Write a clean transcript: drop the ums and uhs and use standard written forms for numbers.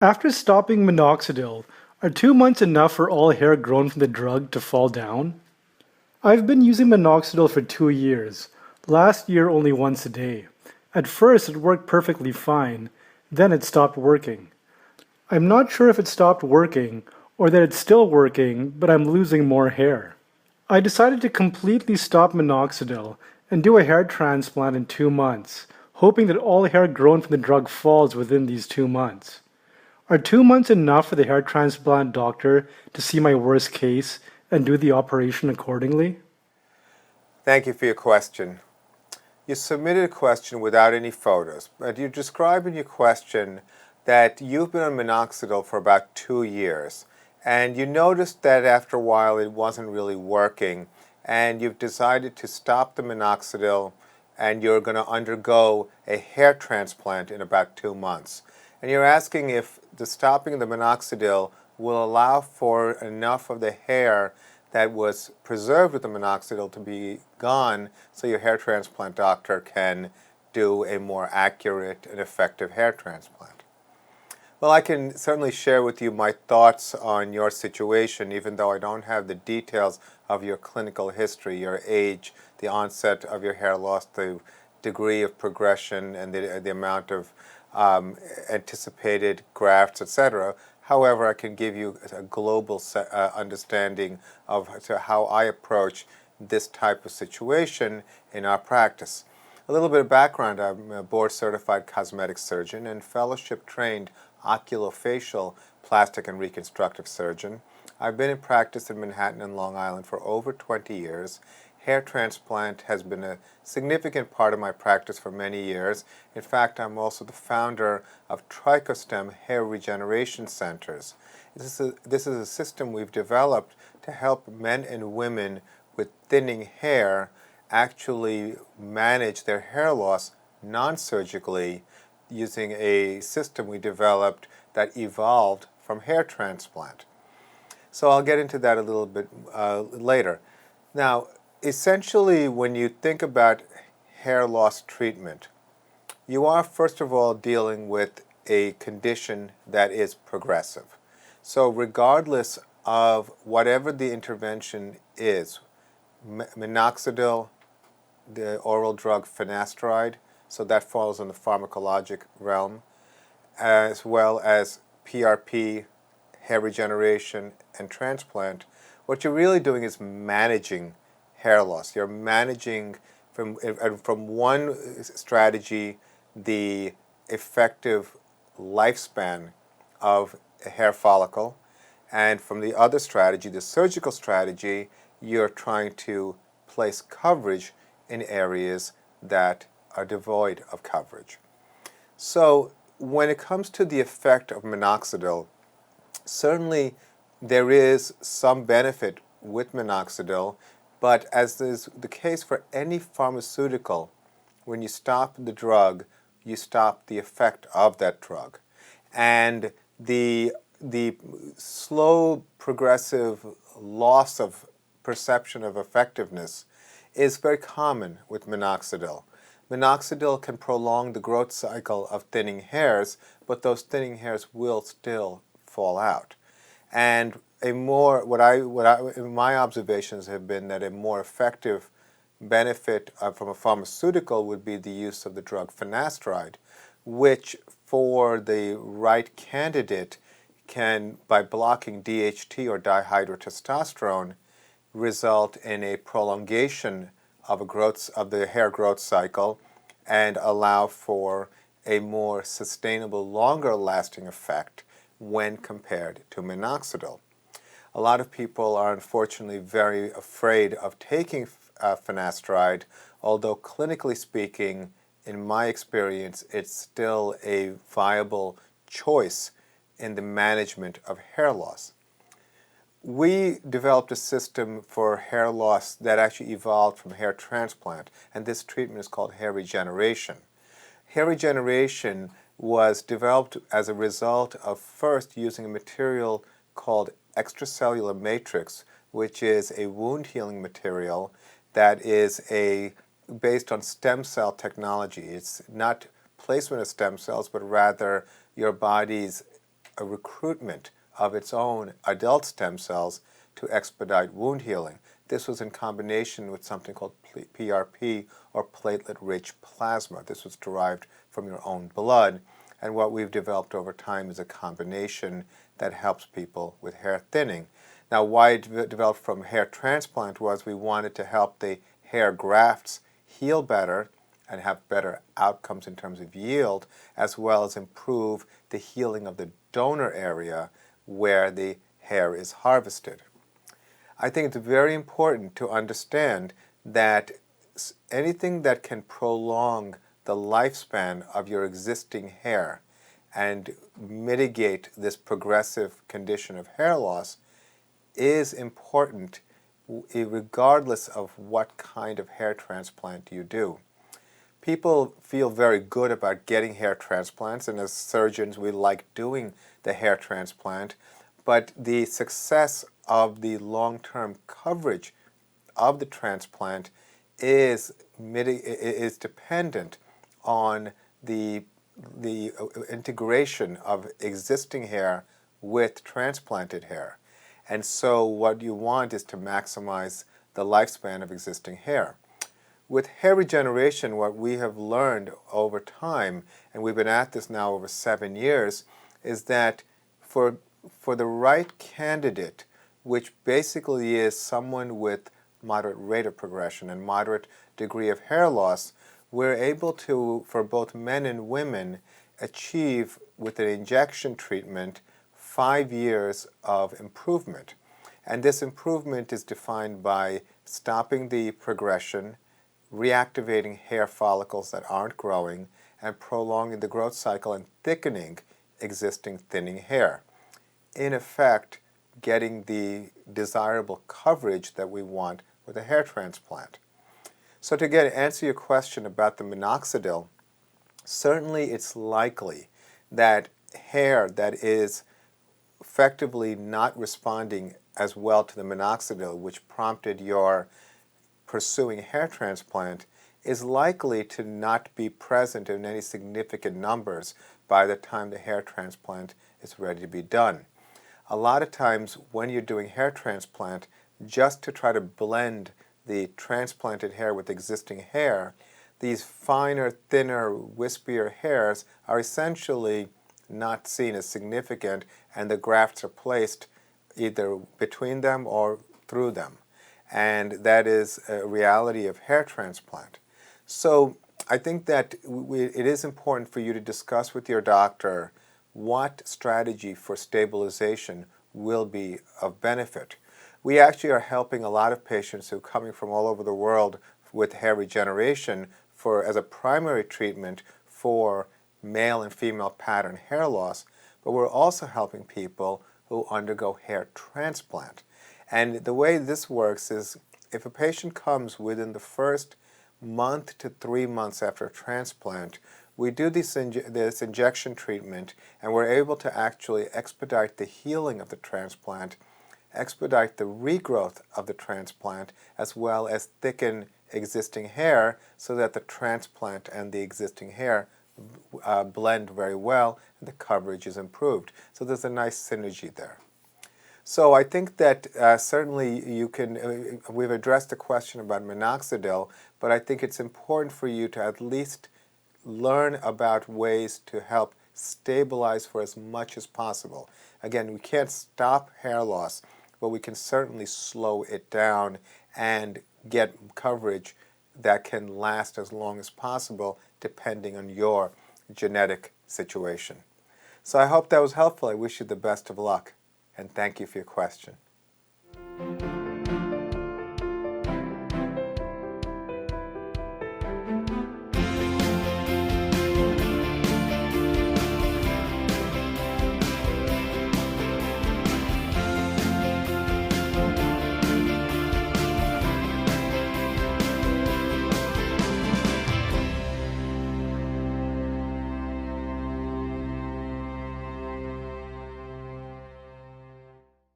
After stopping minoxidil, are 2 months enough for all hair grown from the drug to fall down? I've been using minoxidil for 2 years. Last year, only once a day. At first, it worked perfectly fine. Then it stopped working. I'm not sure if it stopped working or that it's still working, but I'm losing more hair. I decided to completely stop minoxidil and do a hair transplant in 2 months, hoping that all hair grown from the drug falls within these 2 months. Are 2 months enough for the hair transplant doctor to see my worst case and do the operation accordingly? Thank you for your question. You submitted a question without any photos, but you describe in your question that you've been on minoxidil for about 2 years, and you noticed that after a while it wasn't really working, and you've decided to stop the minoxidil, and you're going to undergo a hair transplant in about 2 months. And you're asking if the stopping of the minoxidil will allow for enough of the hair that was preserved with the minoxidil to be gone so your hair transplant doctor can do a more accurate and effective hair transplant. Well, I can certainly share with you my thoughts on your situation, even though I don't have the details of your clinical history, your age, the onset of your hair loss, the degree of progression, and the amount of anticipated grafts, etc. However, I can give you a global understanding of how I approach this type of situation in our practice. A little bit of background: I'm a board-certified cosmetic surgeon and fellowship-trained oculofacial plastic and reconstructive surgeon. I've been in practice in Manhattan and Long Island for over 20 years. Hair transplant has been a significant part of my practice for many years. In fact, I'm also the founder of Tricostem Hair Regeneration Centers. This is a system we've developed to help men and women with thinning hair actually manage their hair loss non-surgically using a system we developed that evolved from hair transplant. So I'll get into that a little bit later. Now, essentially, when you think about hair loss treatment, you are first of all dealing with a condition that is progressive. So regardless of whatever the intervention is, minoxidil, the oral drug finasteride, so that falls in the pharmacologic realm, as well as PRP, hair regeneration, and transplant, what you're really doing is managing hair loss. You're managing from one strategy the effective lifespan of a hair follicle, and from the other strategy, the surgical strategy, you're trying to place coverage in areas that are devoid of coverage. So when it comes to the effect of minoxidil, certainly there is some benefit with minoxidil, but as is the case for any pharmaceutical, when you stop the drug, you stop the effect of that drug. And the slow progressive loss of perception of effectiveness is very common with minoxidil. Minoxidil can prolong the growth cycle of thinning hairs, but those thinning hairs will still fall out. And my observations have been that a more effective benefit from a pharmaceutical would be the use of the drug finasteride, which for the right candidate can, by blocking DHT or dihydrotestosterone, result in a prolongation of the hair growth cycle and allow for a more sustainable, longer-lasting effect when compared to minoxidil. A lot of people are unfortunately very afraid of taking finasteride, although clinically speaking, in my experience, it's still a viable choice in the management of hair loss. We developed a system for hair loss that actually evolved from hair transplant, and this treatment is called hair regeneration. Hair regeneration was developed as a result of first using a material called extracellular matrix, which is a wound healing material that is based on stem cell technology. It's not placement of stem cells, but rather your body's a recruitment of its own adult stem cells to expedite wound healing. This was in combination with something called PRP, or platelet-rich plasma. This was derived from your own blood, and what we've developed over time is a combination that helps people with hair thinning. Now, why it developed from hair transplant was we wanted to help the hair grafts heal better and have better outcomes in terms of yield, as well as improve the healing of the donor area where the hair is harvested. I think it's very important to understand that anything that can prolong the lifespan of your existing hair and mitigate this progressive condition of hair loss is important regardless of what kind of hair transplant you do. People feel very good about getting hair transplants, and as surgeons we like doing the hair transplant, but the success of the long-term coverage of the transplant is dependent on the integration of existing hair with transplanted hair. And so what you want is to maximize the lifespan of existing hair. With hair regeneration, what we have learned over time, and we've been at this now over 7 years, is that for the right candidate, which basically is someone with moderate rate of progression and moderate degree of hair loss, we're able to, for both men and women, achieve with an injection treatment 5 years of improvement. And this improvement is defined by stopping the progression, reactivating hair follicles that aren't growing, and prolonging the growth cycle and thickening existing thinning hair. In effect, getting the desirable coverage that we want with a hair transplant. So to answer your question about the minoxidil, certainly it's likely that hair that is effectively not responding as well to the minoxidil, which prompted your pursuing hair transplant, is likely to not be present in any significant numbers by the time the hair transplant is ready to be done. A lot of times when you're doing hair transplant, just to try to blend the transplanted hair with existing hair, these finer, thinner, wispier hairs are essentially not seen as significant, and the grafts are placed either between them or through them. And that is a reality of hair transplant. So I think that it is important for you to discuss with your doctor what strategy for stabilization will be of benefit. We actually are helping a lot of patients who are coming from all over the world with hair regeneration as a primary treatment for male and female pattern hair loss, but we're also helping people who undergo hair transplant. And the way this works is if a patient comes within the first month to 3 months after a transplant, we do this injection treatment, and we're able to actually expedite the healing of the transplant, expedite the regrowth of the transplant, as well as thicken existing hair so that the transplant and the existing hair blend very well and the coverage is improved. So there's a nice synergy there. So I think that certainly you can, we've addressed the question about minoxidil, but I think it's important for you to at least learn about ways to help stabilize for as much as possible. Again, we can't stop hair loss, but we can certainly slow it down and get coverage that can last as long as possible depending on your genetic situation. So I hope that was helpful. I wish you the best of luck, and thank you for your question.